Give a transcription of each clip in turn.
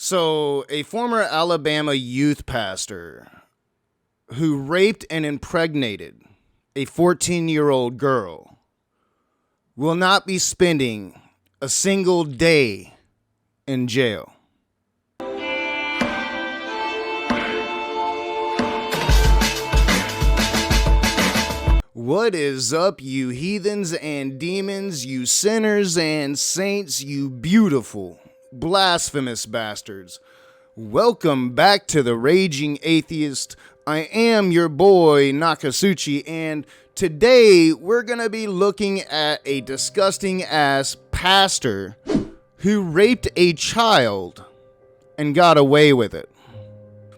So, a former Alabama youth pastor who raped and impregnated a 14-year-old girl will not be spending a single day in jail. What is up, you heathens and demons, you sinners and saints, you beautiful, blasphemous bastards? Welcome back to the Raging Atheist. I am your boy Nakasuchi, and today we're gonna be looking at a disgusting ass pastor who raped a child and got away with it.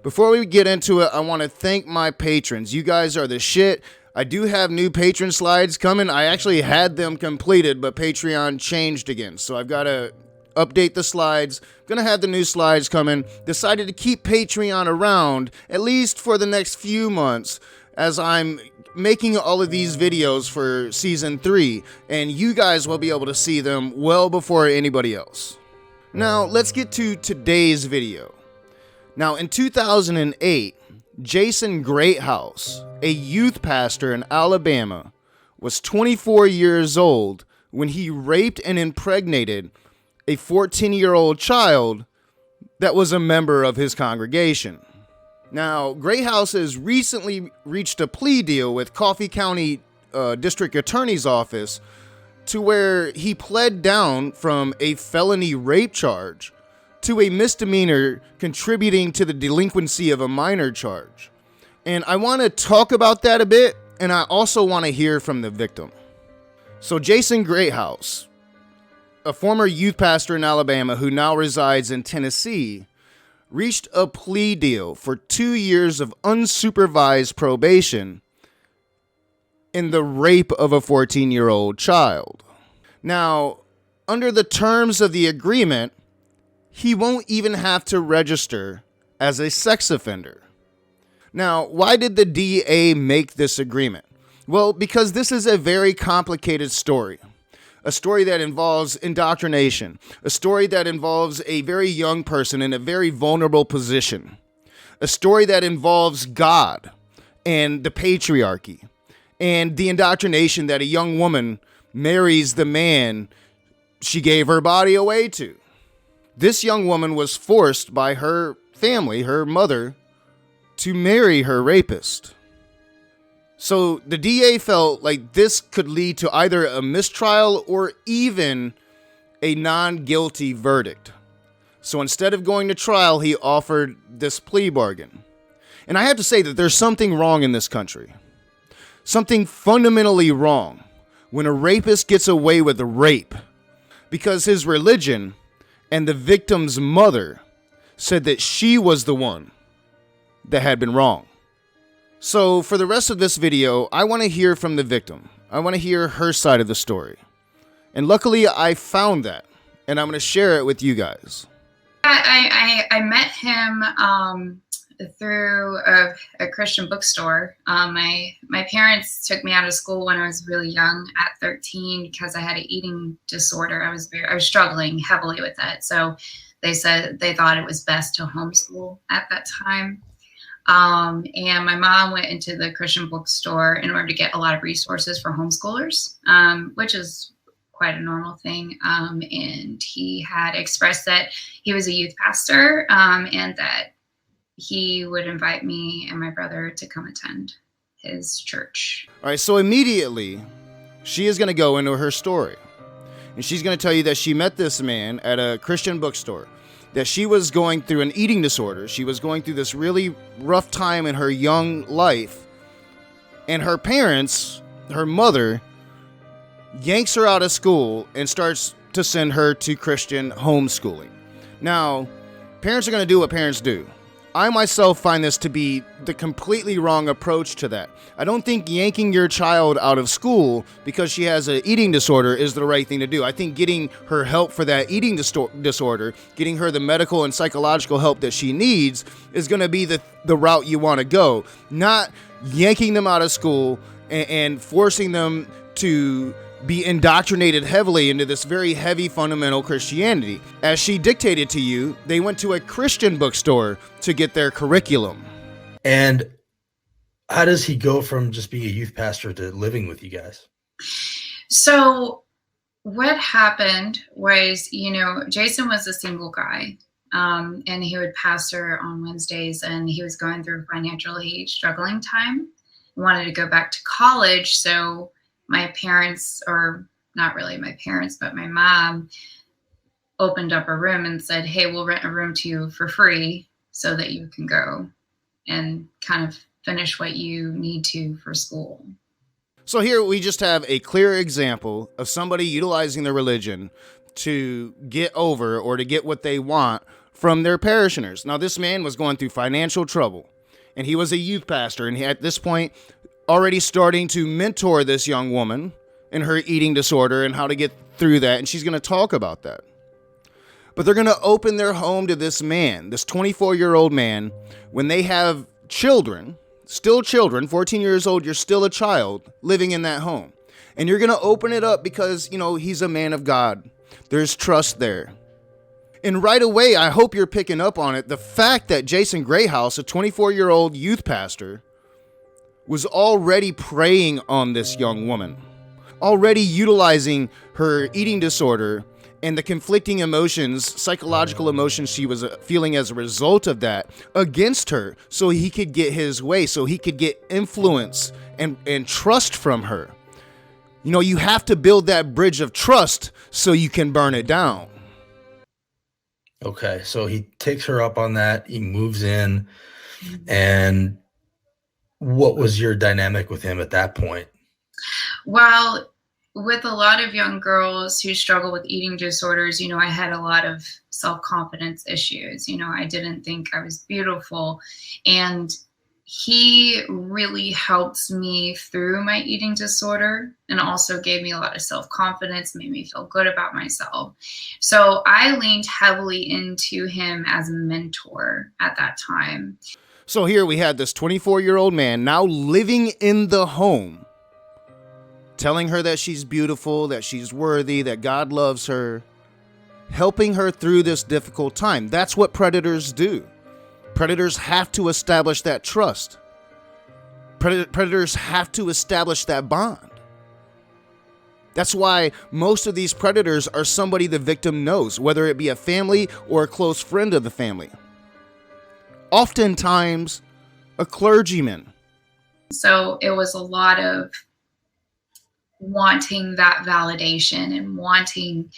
Before we get into it, I want to thank my patrons. You guys are the shit. I do have new patron slides coming. I actually had them completed, but Patreon changed again. So I've got to update the slides. Gonna have the new slides coming. Decided to keep Patreon around, at least for the next few months, as I'm making all of these videos for season 3. And you guys will be able to see them well before anybody else. Now, let's get to today's video. Now, in 2008, Jason Greathouse, a youth pastor in Alabama, was 24 years old when he raped and impregnated a 14-year-old child that was a member of his congregation. Now, Greathouse has recently reached a plea deal with Coffee County District Attorney's Office to where he pled down from a felony rape charge to a misdemeanor contributing to the delinquency of a minor charge. And I want to talk about that a bit, and I also want to hear from the victim. So Jason Greathouse, a former youth pastor in Alabama who now resides in Tennessee, reached a plea deal for 2 years of unsupervised probation in the rape of a 14-year-old child. Now, under the terms of the agreement, he won't even have to register as a sex offender. Now, why did the DA make this agreement? Well, because this is a very complicated story. A story that involves indoctrination. A story that involves a very young person in a very vulnerable position. A story that involves God and the patriarchy. And the indoctrination that a young woman marries the man she gave her body away to. This young woman was forced by her family, her mother, to marry her rapist. So the DA felt like this could lead to either a mistrial or even a non-guilty verdict. So instead of going to trial, he offered this plea bargain. And I have to say that there's something wrong in this country. Something fundamentally wrong when a rapist gets away with rape because his religion and the victim's mother said that she was the one that had been wrong. So for the rest of this video, I want to hear from the victim. I want to hear her side of the story. And luckily, I found that, and I'm going to share it with you guys. I met him through a Christian bookstore. My parents took me out of school when I was really young at 13 because I had an eating disorder. I was struggling heavily with that. So they said they thought it was best to homeschool at that time. And my mom went into the Christian bookstore in order to get a lot of resources for homeschoolers, which is quite a normal thing. And he had expressed that he was a youth pastor, and that he would invite me and my brother to come attend his church. All right, so immediately she is going to go into her story. And she's going to tell you that she met this man at a Christian bookstore, that she was going through an eating disorder. She was going through this really rough time in her young life. And her parents, her mother, yanks her out of school and starts to send her to Christian homeschooling. Now, parents are going to do what parents do. I myself find this to be the completely wrong approach to that. I don't think yanking your child out of school because she has an eating disorder is the right thing to do. I think getting her help for that eating disorder, getting her the medical and psychological help that she needs is going to be the route you want to go. Not yanking them out of school and forcing them to be indoctrinated heavily into this very heavy fundamental Christianity. As she dictated to you, they went to a Christian bookstore to get their curriculum. And how does he go from just being a youth pastor to living with you guys? So what happened was, Jason was a single guy, and he would pastor on Wednesdays, and he was going through a financially struggling time. He wanted to go back to college, so my parents, or not really my parents, but my mom opened up a room and said, hey, we'll rent a room to you for free so that you can go and kind of finish what you need to for school. So here we just have a clear example of somebody utilizing their religion to get over or to get what they want from their parishioners. Now, this man was going through financial trouble, and he was a youth pastor, and he, at this point, already starting to mentor this young woman in her eating disorder and how to get through that, and she's going to talk about that. But they're going to open their home to this man, this 24-year-old man, when they have children, still children, 14 years old, you're still a child living in that home. And you're going to open it up because, he's a man of God. There's trust there. And right away, I hope you're picking up on it, the fact that Jason Greathouse, a 24-year-old youth pastor, was already preying on this young woman, already utilizing her eating disorder and the conflicting emotions, psychological emotions she was feeling as a result of that against her, so he could get his way, so he could get influence and trust from her. You have to build that bridge of trust so you can burn it down. Okay, so he takes her up on that. He moves in. And what was your dynamic with him at that point? Well, with a lot of young girls who struggle with eating disorders, I had a lot of self-confidence issues. I didn't think I was beautiful. And he really helped me through my eating disorder and also gave me a lot of self-confidence, made me feel good about myself. So I leaned heavily into him as a mentor at that time. So here we had this 24-year-old man now living in the home, telling her that she's beautiful, that she's worthy, that God loves her, helping her through this difficult time. That's what predators do. Predators have to establish that trust. Predators have to establish that bond. That's why most of these predators are somebody the victim knows, whether it be a family or a close friend of the family. Oftentimes, a clergyman. So it was a lot of wanting that validation and wanting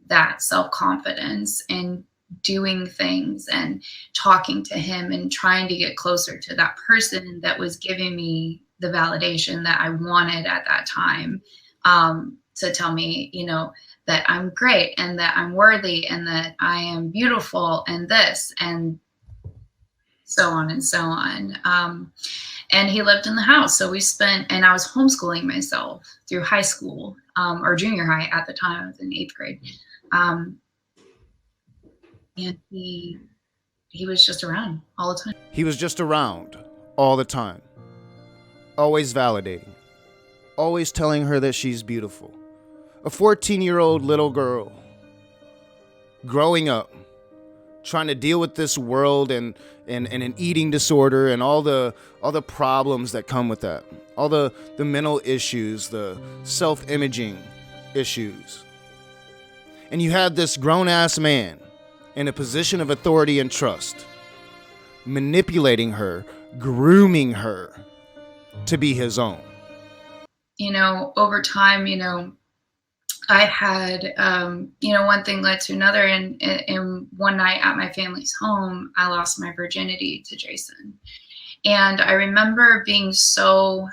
that self-confidence and doing things and talking to him and trying to get closer to that person that was giving me the validation that I wanted at that time, to tell me, that I'm great and that I'm worthy and that I am beautiful and this and so on and so on. And he lived in the house. So and I was homeschooling myself through high school, or junior high at the time. I was in 8th grade. And he was just around all the time. He was just around all the time. Always validating. Always telling her that she's beautiful. A 14-year-old little girl growing up, trying to deal with this world and an eating disorder and all the problems that come with that. All the mental issues, the self-imaging issues. And you have this grown-ass man in a position of authority and trust, manipulating her, grooming her to be his own. Over time, I had, one thing led to another. And one night at my family's home, I lost my virginity to Jason. And I remember being so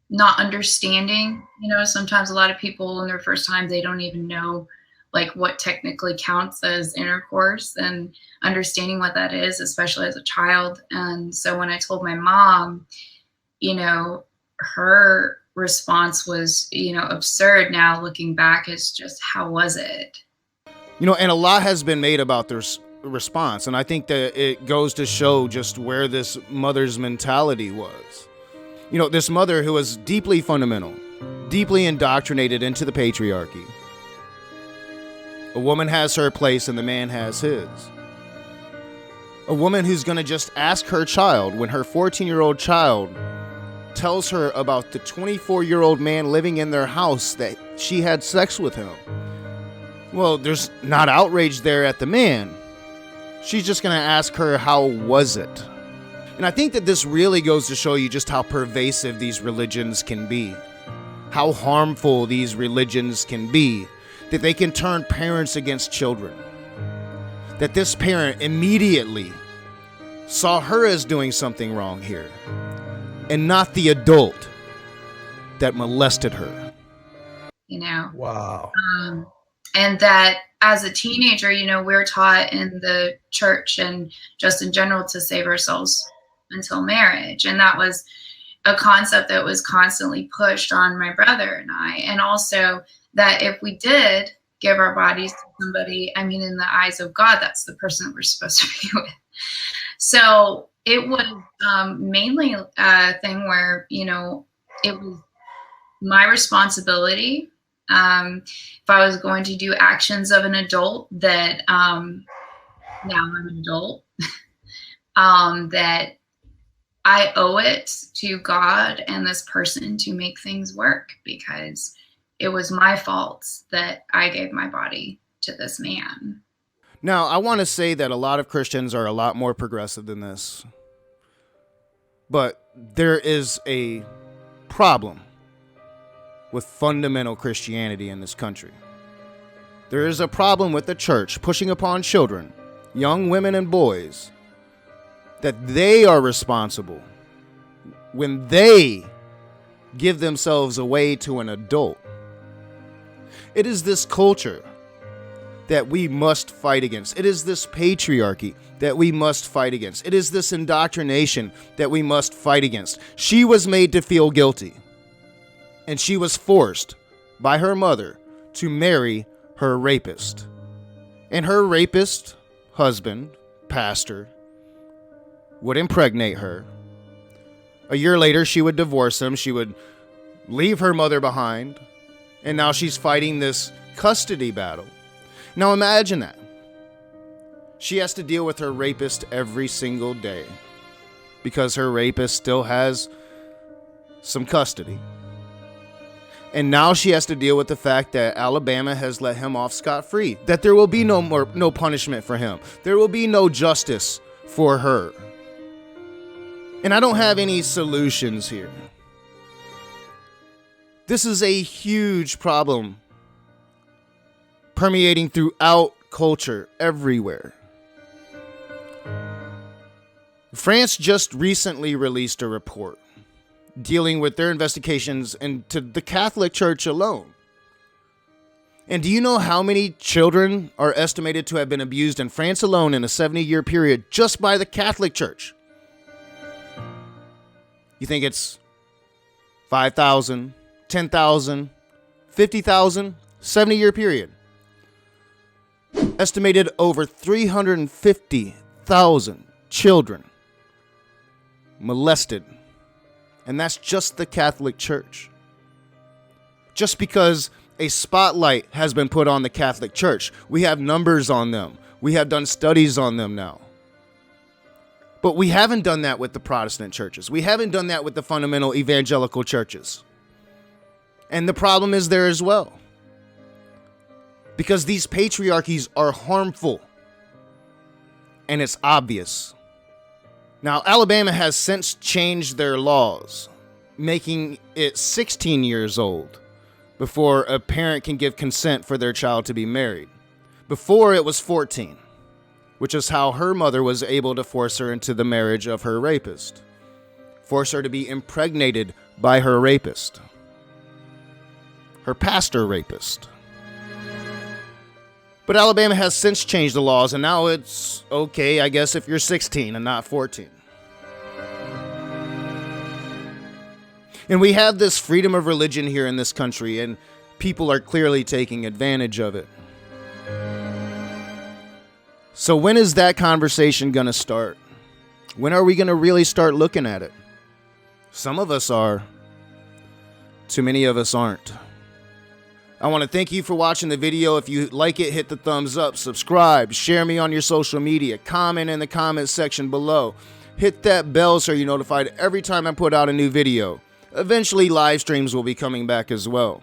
not understanding. Sometimes a lot of people in their first time, they don't even know what technically counts as intercourse and understanding what that is, especially as a child. And so when I told my mom, her response was, absurd now looking back. It's just, how was it? And a lot has been made about their response. And I think that it goes to show just where this mother's mentality was. This mother who was deeply fundamental, deeply indoctrinated into the patriarchy. A woman has her place and the man has his. A woman who's going to just ask her child, when her 14-year-old child tells her about the 24-year-old man living in their house, that she had sex with him. Well, there's not outrage there at the man. She's just going to ask her, how was it? And I think that this really goes to show you just how pervasive these religions can be. How harmful these religions can be. That they can turn parents against children. That this parent immediately saw her as doing something wrong here, and not the adult that molested her. Wow. And that as a teenager, we're taught in the church and just in general to save ourselves until marriage. And that was a concept that was constantly pushed on my brother and I. And also that if we did give our bodies to somebody, in the eyes of God, that's the person that we're supposed to be with. So it was mainly a thing where, it was my responsibility. If I was going to do actions of an adult that now I'm an adult, that I owe it to God and this person to make things work, because it was my fault that I gave my body to this man. Now, I want to say that a lot of Christians are a lot more progressive than this. But there is a problem with fundamental Christianity in this country. There is a problem with the church pushing upon children, young women and boys, that they are responsible when they give themselves away to an adult. It is this culture that we must fight against. It is this patriarchy that we must fight against. It is this indoctrination that we must fight against. She was made to feel guilty, and she was forced by her mother to marry her rapist. And her rapist husband, pastor, would impregnate her. A year later, she would divorce him. She would leave her mother behind. And now she's fighting this custody battle. Now imagine that. She has to deal with her rapist every single day because her rapist still has some custody. And now she has to deal with the fact that Alabama has let him off scot-free, that there will be no punishment for him. There will be no justice for her. And I don't have any solutions here. This is a huge problem permeating throughout culture everywhere. France just recently released a report dealing with their investigations into the Catholic Church alone. And do you know how many children are estimated to have been abused in France alone in a 70-year period just by the Catholic Church? You think it's 5,000, 10,000, 50,000, 70-year period? Estimated over 350,000 children molested. And that's just the Catholic Church. Just because a spotlight has been put on the Catholic Church, we have numbers on them. We have done studies on them now. But we haven't done that with the Protestant churches. We haven't done that with the fundamental evangelical churches. And the problem is there as well. Because these patriarchies are harmful. And it's obvious. Now, Alabama has since changed their laws, making it 16 years old before a parent can give consent for their child to be married. Before, it was 14, which is how her mother was able to force her into the marriage of her rapist. Force her to be impregnated by her rapist. Her pastor rapist. But Alabama has since changed the laws, and now it's okay, I guess, if you're 16 and not 14. And we have this freedom of religion here in this country, and people are clearly taking advantage of it. So when is that conversation going to start? When are we going to really start looking at it? Some of us are. Too many of us aren't. I want to thank you for watching the video. If you like it, hit the thumbs up, subscribe, share me on your social media, comment in the comments section below. Hit that bell so you're notified every time I put out a new video. Eventually, live streams will be coming back as well.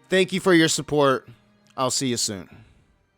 Thank you for your support. I'll see you soon.